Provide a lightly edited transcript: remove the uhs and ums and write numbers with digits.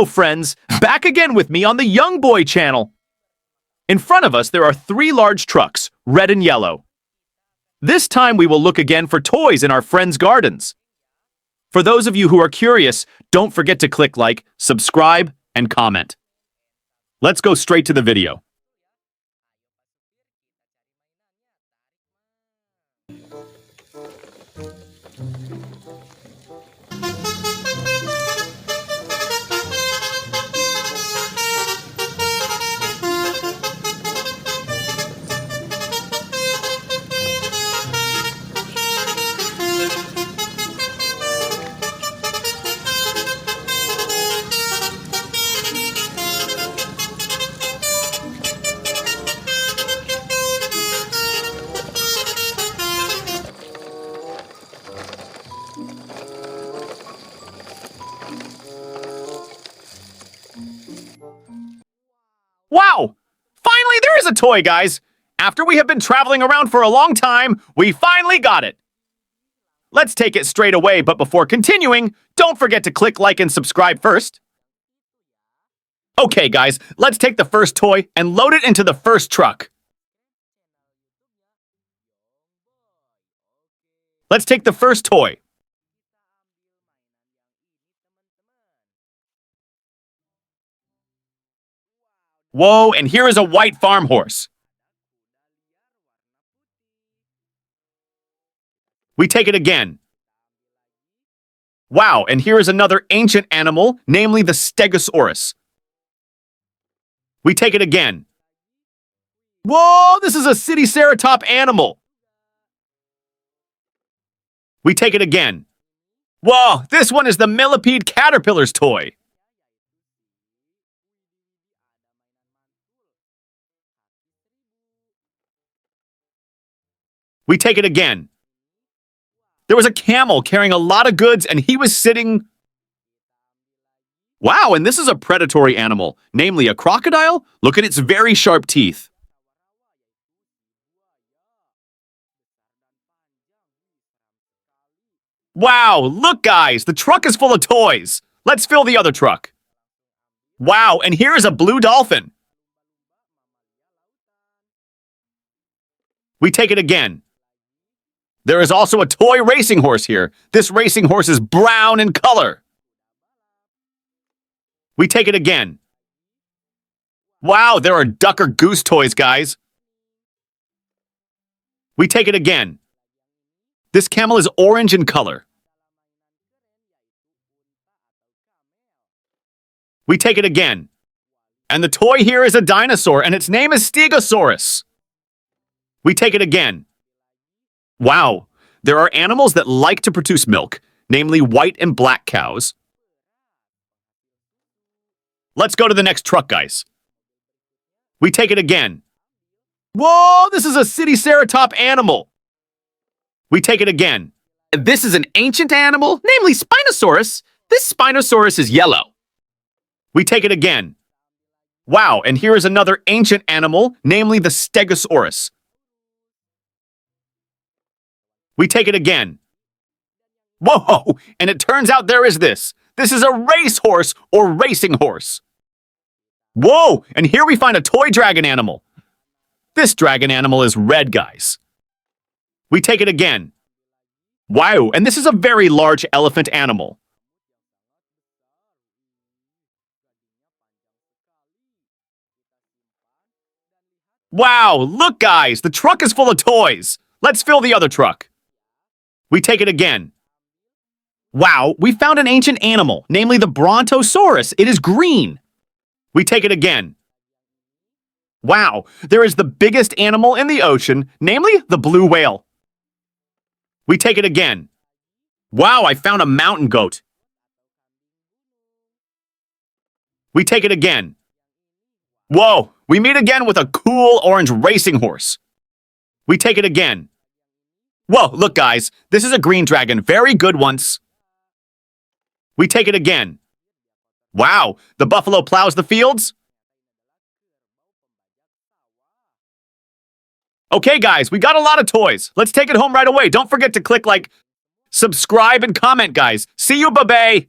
Hello, friends! Back again with me on the Young Boy channel. In front of us, there are 3 large trucks, red and yellow. This time, we will look again for toys in our friends' gardens. For those of you who are curious, don't forget to click like, subscribe, and comment. Let's go straight to the video. Wow! Finally, there is a toy, guys! After we have been traveling around for a long time, we finally got it! Let's take it straight away, but before continuing, don't forget to click like and subscribe first. Okay, guys, let's take the first toy and load it into the first truck. Let's take the first toy. Whoa, and here is a white farm horse. We take it again. Wow, and here is another ancient animal, namely the Stegosaurus. We take it again. Whoa, this is a City-Ceratop animal. We take it again. Whoa, this one is the Millipede Caterpillar's toy. We take it again. There was a camel carrying a lot of goods and he was sitting... Wow, and this is a predatory animal, namely a crocodile. Look at its very sharp teeth. Wow, look guys, the truck is full of toys. Let's fill the other truck. Wow, and here is a blue dolphin. We take it again. There is also a toy racing horse here. This racing horse is brown in color. We take it again. Wow, there are duck or goose toys, guys. We take it again. This camel is orange in color. We take it again. And the toy here is a dinosaur, and its name is Stegosaurus. We take it again. Wow, there are animals that like to produce milk, namely white and black cows. Let's go to the next truck, guys. We take it again. Whoa, this is a City-Ceratop animal. We take it again. This is an ancient animal, namely Spinosaurus. This Spinosaurus is yellow. We take it again. Wow, and here is another ancient animal, namely the Stegosaurus. We take it again. Whoa, and it turns out there is this. This is a racehorse or racing horse. Whoa, and here we find a toy dragon animal. This dragon animal is red, guys. We take it again. Wow, and this is a very large elephant animal. Wow, look guys, the truck is full of toys. Let's fill the other truck. We take it again. Wow, we found an ancient animal, namely the Brontosaurus. It is green. We take it again. Wow, there is the biggest animal in the ocean, namely the blue whale. We take it again. Wow, I found a mountain goat. We take it again. Whoa, we meet again with a cool orange racing horse. We take it again. Whoa, look guys, this is a green dragon, very good once. We take it again. Wow, the buffalo plows the fields? Okay guys, we got a lot of toys. Let's take it home right away. Don't forget to click like, subscribe, and comment, guys. See you, bye-bye.